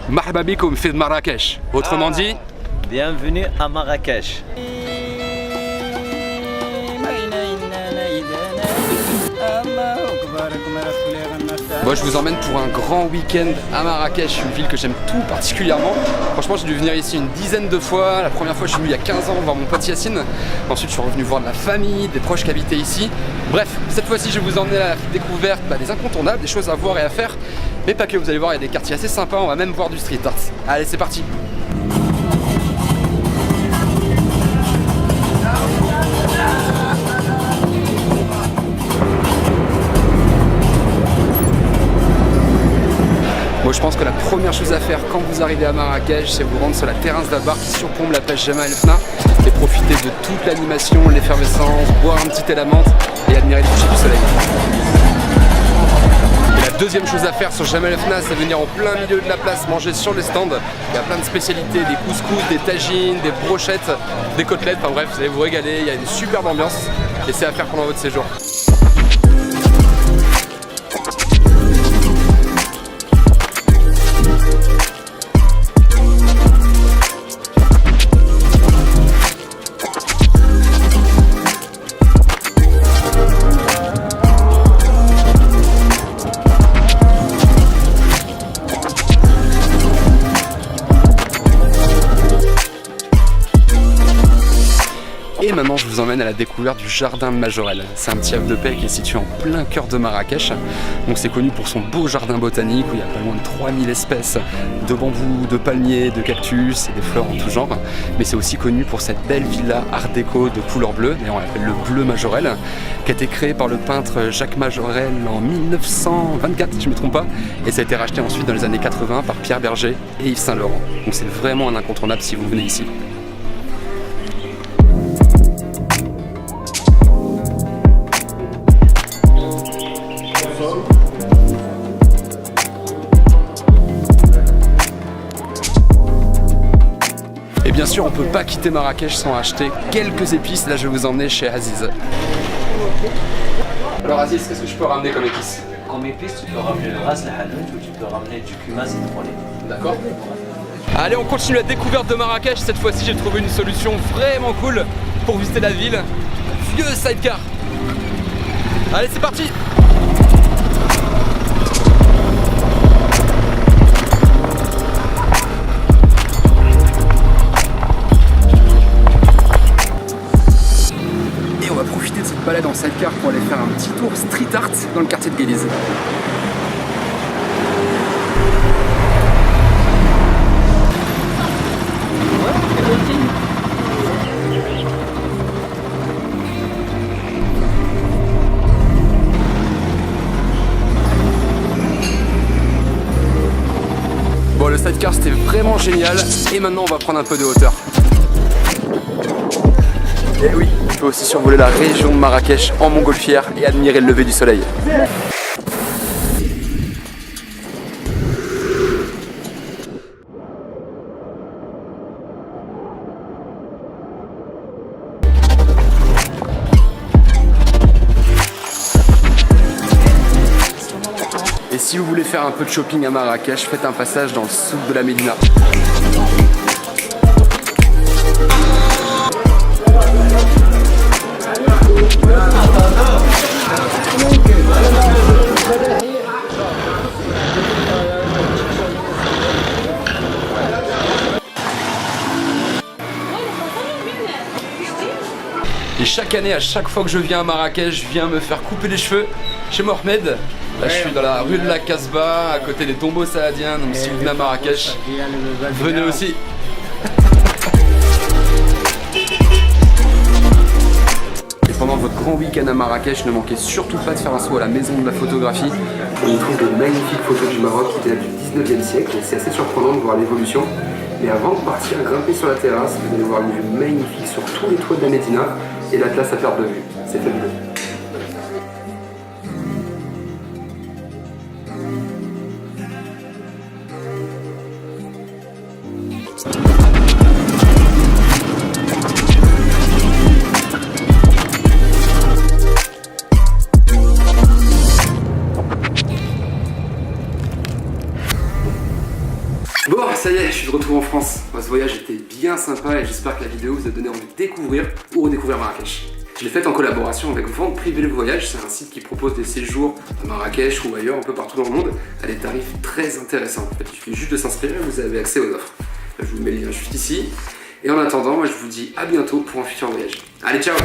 Marhaba bikoum fi Marrakech. Autrement dit, bienvenue à Marrakech. moi je vous emmène pour un grand week-end à Marrakech, une ville que j'aime tout particulièrement. Franchement j'ai dû venir ici une dizaine de fois. La première fois je suis venu il y a 15 ans voir mon pote Yacine. Ensuite je suis revenu voir de la famille, des proches qui habitaient ici. Bref, cette fois-ci je vais vous emmener à la découverte des incontournables, des choses à voir et à faire. Mais pas que, vous allez voir, il y a des quartiers assez sympas, on va même voir du street art. Allez c'est parti. Moi je pense que la première chose à faire quand vous arrivez à Marrakech, c'est vous rendre sur la terrasse d'Abar qui surplombe la plage Jemaa El Fna et profiter de toute l'animation, l'effervescence, boire un petit thé à la menthe et admirer le coucher du soleil. Et la deuxième chose à faire sur Jemaa El Fna, c'est venir en plein milieu de la place manger sur les stands. Il y a plein de spécialités, des couscous, des tagines, des brochettes, des côtelettes, enfin bref, vous allez vous régaler, il y a une superbe ambiance et c'est à faire pendant votre séjour. Et maintenant je vous emmène à la découverte du jardin de Majorelle. C'est un petit havre de paix qui est situé en plein cœur de Marrakech. Donc c'est connu pour son beau jardin botanique où il y a pas loin de 3000 espèces de bambous, de palmiers, de cactus et des fleurs en tout genre. Mais c'est aussi connu pour cette belle villa art déco de couleur bleue, d'ailleurs on l'appelle le bleu Majorelle, qui a été créé par le peintre Jacques Majorelle en 1924 si je ne me trompe pas. Et ça a été racheté ensuite dans les années 80 par Pierre Berger et Yves Saint Laurent. Donc c'est vraiment un incontournable si vous venez ici. Et bien sûr, on ne peut pas quitter Marrakech sans acheter quelques épices. Là, je vais vous emmener chez Aziz. Alors Aziz, qu'est-ce que je peux ramener comme épices? Comme épice, tu peux ramener le ras, le hanout ou tu peux ramener du cumin citronné. D'accord. Allez, on continue la découverte de Marrakech. Cette fois-ci, j'ai trouvé une solution vraiment cool pour visiter la ville. Vieux sidecar. Allez, c'est parti. Balade en sidecar pour aller faire un petit tour street art dans le quartier de Guéliz. Bon, le sidecar c'était vraiment génial et maintenant on va prendre un peu de hauteur. Et oui, on peut aussi survoler la région de Marrakech en montgolfière et admirer le lever du soleil. Et si vous voulez faire un peu de shopping à Marrakech, faites un passage dans le souk de la Médina. Et chaque année, à chaque fois que je viens à Marrakech, je viens me faire couper les cheveux chez Mohamed. Là, je suis dans la rue de la Casbah, à côté des tombeaux saadiens. Donc si vous venez à Marrakech, venez aussi. Et pendant votre grand week-end à Marrakech, ne manquez surtout pas de faire un saut à la maison de la photographie. On y trouve de magnifiques photos du Maroc qui datent du 19e siècle. C'est assez surprenant de voir l'évolution. Mais avant de partir grimper sur la terrasse, vous allez voir une vue magnifique sur tous les toits de la Médina et l'Atlas à perte de vue. C'est fabuleux. Bon, ça y est, je suis de retour en France. Ce voyage était bien sympa et j'espère que la vidéo vous a donné envie de découvrir ou redécouvrir Marrakech. Je l'ai faite en collaboration avec Vente Privée le Voyage, c'est un site qui propose des séjours à Marrakech ou ailleurs, un peu partout dans le monde, à des tarifs très intéressants. En fait, il suffit juste de s'inscrire et vous avez accès aux offres. Je vous mets le lien juste ici. Et en attendant, moi je vous dis à bientôt pour un futur voyage. Allez, ciao!